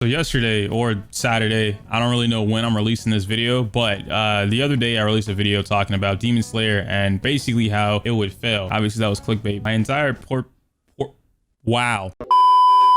So yesterday or Saturday, I don't really know when I'm releasing this video, but the other day I released a video talking about Demon Slayer and basically how it would fail. Obviously that was clickbait.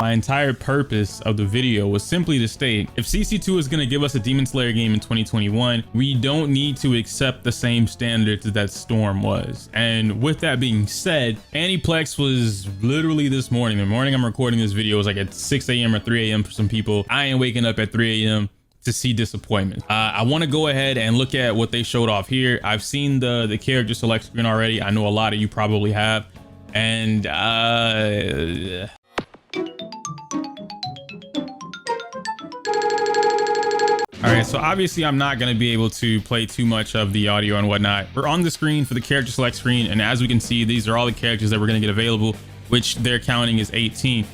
My entire purpose of the video was simply to state, if CC2 is going to give us a Demon Slayer game in 2021, we don't need to accept the same standards that Storm was. And with that being said, Aniplex was literally this morning. The morning I'm recording this video was like at 6 a.m. or 3 a.m. for some people. I ain't waking up at 3 a.m. to see disappointment. I want to go ahead and look at what they showed off here. I've seen the character select screen already. I know a lot of you probably have. And all right, so obviously I'm not going to be able to play too much of the audio and whatnot. We're on the screen for the character select screen, and as we can see, these are all the characters that we're going to get available, which they're counting is 18.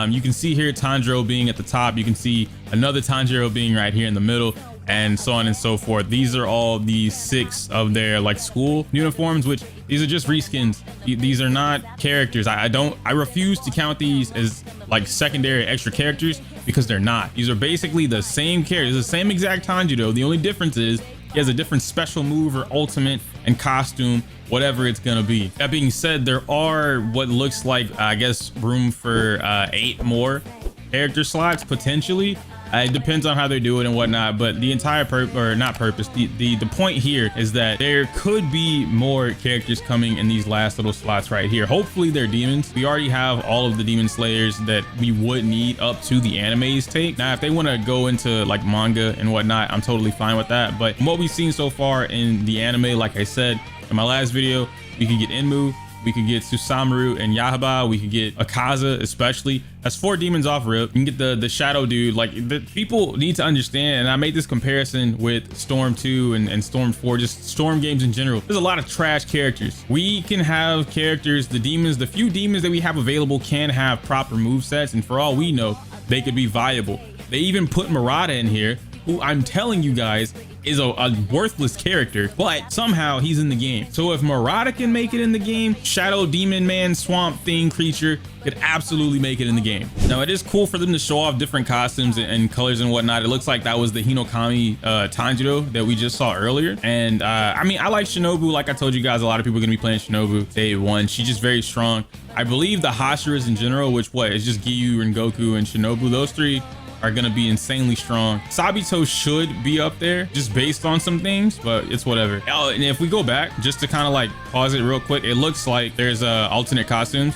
You can see here Tanjiro being at the top. You can see another Tanjiro being right here in the middle, and so on and so forth. These are all the 6 of their like school uniforms, which these are just reskins. These are not characters. I refuse to count these as like secondary extra characters because they're not. These are basically the same characters, the same exact Tanjiro. The only difference is he has a different special move or ultimate and costume, whatever it's gonna be. That being said, there are what looks like, I guess, room for 8 more character slots potentially. It depends on how they do it and whatnot, but the entire the point here is that there could be more characters coming in these last little slots right here. Hopefully they're demons. We already have all of the demon slayers that we would need up to the anime's take. Now, if they want to go into like manga and whatnot, I'm totally fine with that. But from what we've seen so far in the anime, like I said in my last video, we could get Enmu, we could get Susamuru and Yahaba, we could get Akaza, especially. That's 4 demons off rip. You can get the shadow dude. Like, the people need to understand, and I made this comparison with Storm 2 and Storm 4, just Storm games in general. There's a lot of trash characters. We can have characters, the demons, the few demons that we have available can have proper movesets, and for all we know, they could be viable. They even put Murata in here, who I'm telling you guys is a worthless character, but somehow he's in the game. So if Murata can make it in the game, Shadow Demon Man Swamp Thing creature could absolutely make it in the game. Now, it is cool for them to show off different costumes and colors and whatnot. It looks like that was the Hinokami Tanjiro that we just saw earlier. And I mean, I like Shinobu. Like I told you guys, a lot of people are gonna be playing Shinobu day 1. She's just very strong. I believe the Hashiras in general, which is just Giyu, Rengoku, and Shinobu, those 3 are gonna be insanely strong. Sabito should be up there just based on some things, but it's whatever. Oh, and if we go back just to kind of like pause it real quick, it looks like there's alternate costumes.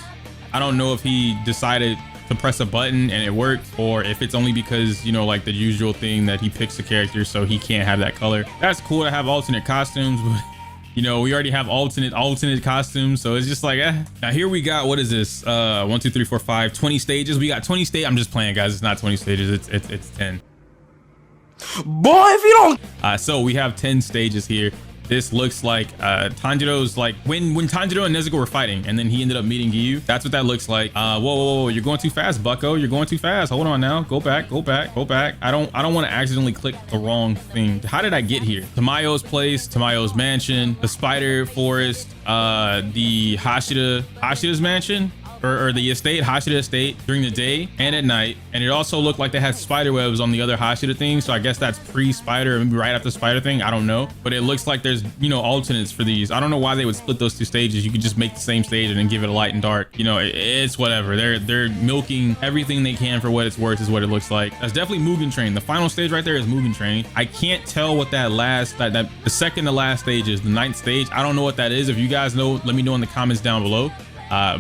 I don't know if he decided to press a button and it worked, or if it's only because, you know, like the usual thing that he picks a character so he can't have that color. That's cool to have alternate costumes, but you know, we already have alternate costumes, so it's just like, Now here we got, what is this? 1, 2, 3, 4, 5, 20 stages. We got 20 stages. I'm just playing, guys. It's not 20 stages. It's 10. Boy, if you don't. So we have 10 stages here. This looks like Tanjiro's, like when Tanjiro and Nezuko were fighting, and then he ended up meeting Giyu. That's what that looks like. Whoa, you're going too fast, Bucko. You're going too fast. Hold on now. Go back. I don't want to accidentally click the wrong thing. How did I get here? Tamayo's place, Tamayo's mansion, the spider forest, the Hashida's mansion. Or the estate, Hashida estate, during the day and at night. And it also looked like they had spider webs on the other Hashida thing. So I guess that's pre-spider, maybe right after spider thing. I don't know. But it looks like there's, you know, alternates for these. I don't know why they would split those 2 stages. You could just make the same stage and then give it a light and dark. You know, it's whatever. They're milking everything they can for what it's worth, is what it looks like. That's definitely Mugen Train. The final stage right there is Mugen Train. I can't tell what that the second to last stage is, the 9th stage. I don't know what that is. If you guys know, let me know in the comments down below.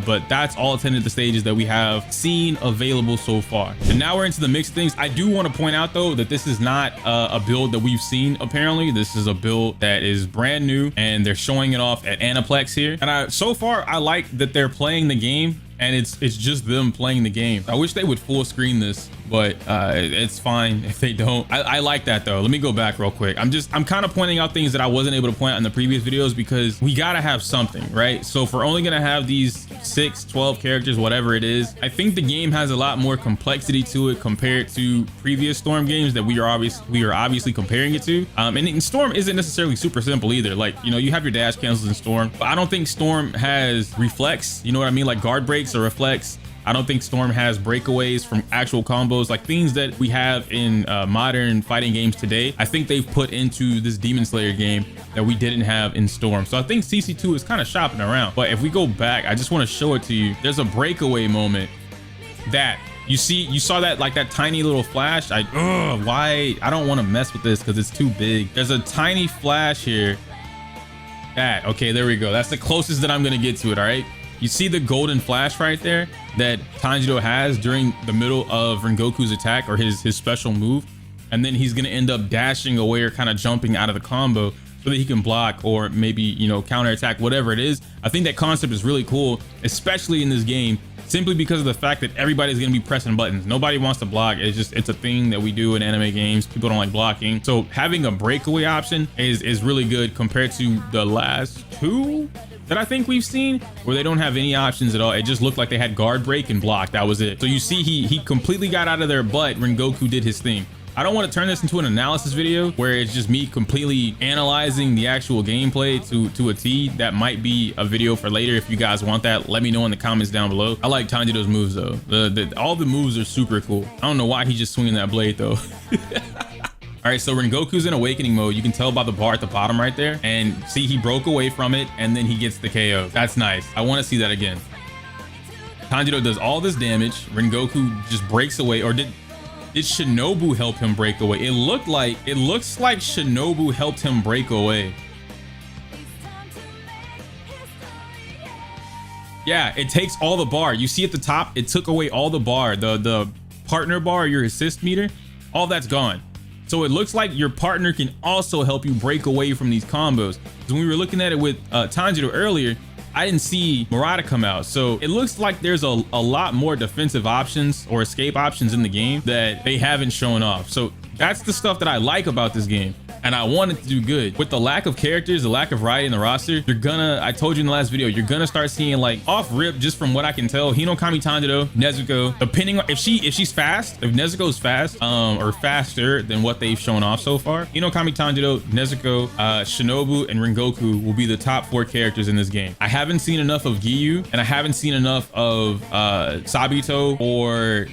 But that's all 10 of the stages that we have seen available so far. And now we're into the mix of things. I do want to point out though that this is not a build that we've seen. Apparently this is a build that is brand new, and they're showing it off at Aniplex here. And so far I like that they're playing the game, and it's just them playing the game. I wish they would full screen this, but it's fine if they don't. I like that though. Let me go back real quick. I'm kind of pointing out things that I wasn't able to point out in the previous videos, because we gotta have something, right? So if we're only gonna have these 6, 12 characters, whatever it is, I think the game has a lot more complexity to it compared to previous Storm games that we are obviously comparing it to. And Storm isn't necessarily super simple either. Like, you know, you have your dash cancels in Storm, but I don't think Storm has reflex, you know what I mean, like guard breaks or reflex I don't think Storm has breakaways from actual combos, like things that we have in modern fighting games today. I think they've put into this Demon Slayer game that we didn't have in Storm. So I think CC2 is kind of shopping around. But if we go back, I just want to show it to you. There's a breakaway moment that you saw that, like that tiny little flash. Why? I don't want to mess with this because it's too big. There's a tiny flash here. Okay, there we go. That's the closest that I'm going to get to it. All right. You see the golden flash right there that Tanjiro has during the middle of Rengoku's attack, or his special move. And then he's going to end up dashing away or kind of jumping out of the combo so that he can block or maybe, you know, counter attack, whatever it is. I think that concept is really cool, especially in this game, simply because of the fact that everybody's going to be pressing buttons. Nobody wants to block. It's a thing that we do in anime games. People don't like blocking. So having a breakaway option is really good compared to the last two that I think we've seen, where they don't have any options at all. It just looked like they had guard break and block. That was it. So you see he completely got out of there, but Rengoku did his thing. I don't want to turn this into an analysis video where it's just me completely analyzing the actual gameplay to a T. That might be a video for later. If you guys want that, let me know in the comments down below. I like Tanjiro's moves though. All the moves are super cool. I don't know why he's just swinging that blade though. All right, so Rengoku's in awakening mode. You can tell by the bar at the bottom right there, and see he broke away from it and then he gets the KO. That's nice. I want to see that again. Tanjiro does all this damage. Rengoku just breaks away. Or did Shinobu help him break away? It looks like Shinobu helped him break away. Yeah, it takes all the bar. You see at the top, it took away all the bar, the partner bar, your assist meter, all that's gone. So it looks like your partner can also help you break away from these combos. Because when we were looking at it with Tanjiro earlier, I didn't see Murata come out. So it looks like there's a lot more defensive options or escape options in the game that they haven't shown off. So that's the stuff that I like about this game. And I want it to do good. With the lack of characters, the lack of variety in the roster, I told you in the last video, you're gonna start seeing, like, off rip, just from what I can tell, Hinokami Tanjiro, Nezuko, depending on if she's fast, if Nezuko's fast, or faster than what they've shown off so far, Hinokami Tanjiro, Nezuko, Shinobu, and Rengoku will be the top 4 characters in this game. I haven't seen enough of Giyu, and I haven't seen enough of Sabito, or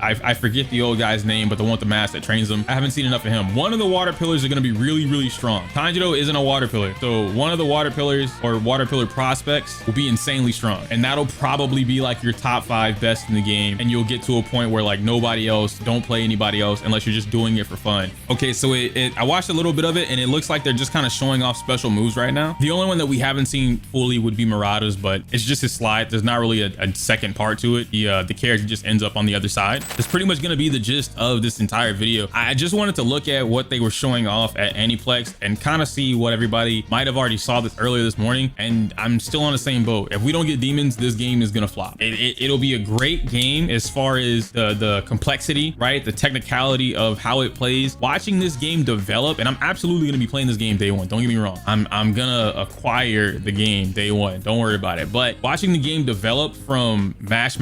I forget the old guy's name, but the one with the mask that trains them. I haven't seen enough of him. One of the water pillars are going to be really strong. Tanjiro isn't a water pillar, so one of the water pillars or water pillar prospects will be insanely strong, and that'll probably be like your top 5 best in the game, and you'll get to a point where, like, nobody else, don't play anybody else unless you're just doing it for fun. Okay, so I watched a little bit of it, and it looks like they're just kind of showing off special moves right now. The only one that we haven't seen fully would be Murata's, but it's just his slide. There's not really a second part to it. The character just ends up on the other side. It's pretty much going to be the gist of this entire video. I just wanted to look at what they were showing off at Aniplex and kind of see what everybody might have already saw this earlier this morning, and I'm still on the same boat. If we don't get demons, this game is gonna flop. It'll be a great game as far as the complexity, right, the technicality of how it plays. Watching this game develop, and I'm absolutely gonna be playing this game day one, don't get me wrong. I'm gonna acquire the game day one, don't worry about it. But watching the game develop from mash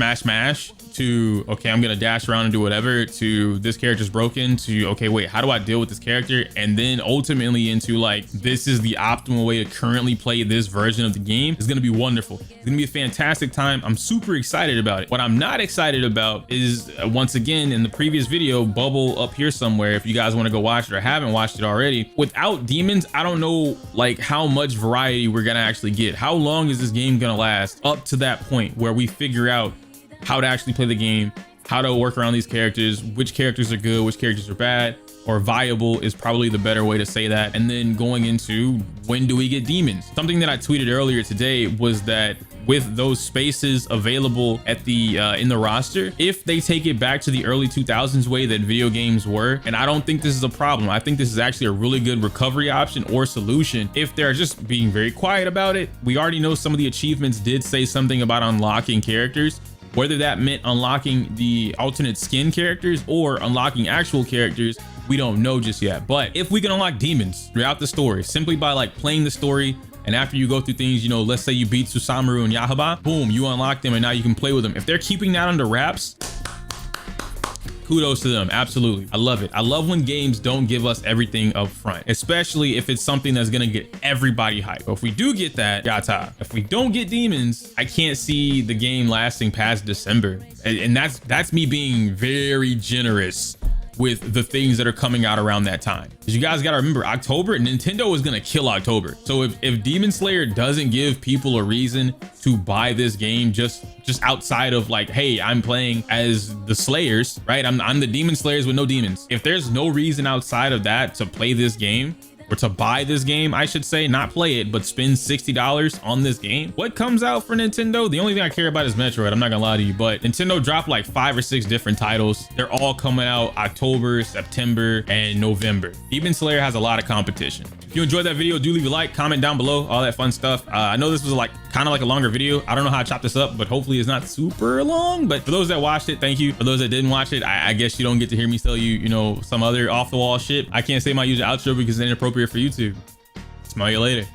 to, okay, I'm gonna dash around and do whatever, to this character's broken, to, okay, wait, how do I deal with this character? And then ultimately into, like, this is the optimal way to currently play this version of the game, is gonna be wonderful. It's gonna be a fantastic time. I'm super excited about it. What I'm not excited about is, once again, in the previous video, bubble up here somewhere, if you guys want to go watch it or haven't watched it already, without demons, I don't know, like, how much variety we're gonna actually get. How long is this game gonna last up to that point where we figure out how to actually play the game, how to work around these characters, which characters are good, which characters are bad, or viable is probably the better way to say that. And then going into, when do we get demons? Something that I tweeted earlier today was that with those spaces available at the in the roster, if they take it back to the early 2000s way that video games were, and I don't think this is a problem, I think this is actually a really good recovery option or solution if they're just being very quiet about it. We already know some of the achievements did say something about unlocking characters. Whether that meant unlocking the alternate skin characters or unlocking actual characters, we don't know just yet. But if we can unlock demons throughout the story, simply by, like, playing the story, and after you go through things, you know, let's say you beat Susamu and Yahaba, boom, you unlock them and now you can play with them. If they're keeping that under wraps, kudos to them. Absolutely. I love it. I love when games don't give us everything up front, especially if it's something that's gonna get everybody hyped. But if we do get that, yata. If we don't get demons, I can't see the game lasting past December. And that's me being very generous with the things that are coming out around that time. Because you guys gotta remember, October, Nintendo is gonna kill October. So if Demon Slayer doesn't give people a reason to buy this game just outside of like, hey, I'm playing as the Slayers, right? I'm the Demon Slayers with no demons. If there's no reason outside of that to play this game, or to buy this game, I should say, not play it, but spend $60 on this game. What comes out for Nintendo? The only thing I care about is Metroid, I'm not gonna lie to you, but Nintendo dropped like 5 or 6 different titles. They're all coming out October, September, and November. Demon Slayer has a lot of competition. If you enjoyed that video, do leave a like, comment down below, all that fun stuff. I know this was like kind of like a longer video. I don't know how I chopped this up, but hopefully it's not super long. But for those that watched it, thank you. For those that didn't watch it, I guess you don't get to hear me tell you, you know, some other off the wall shit. I can't say my usual outro because it's inappropriate for YouTube. Smell you later.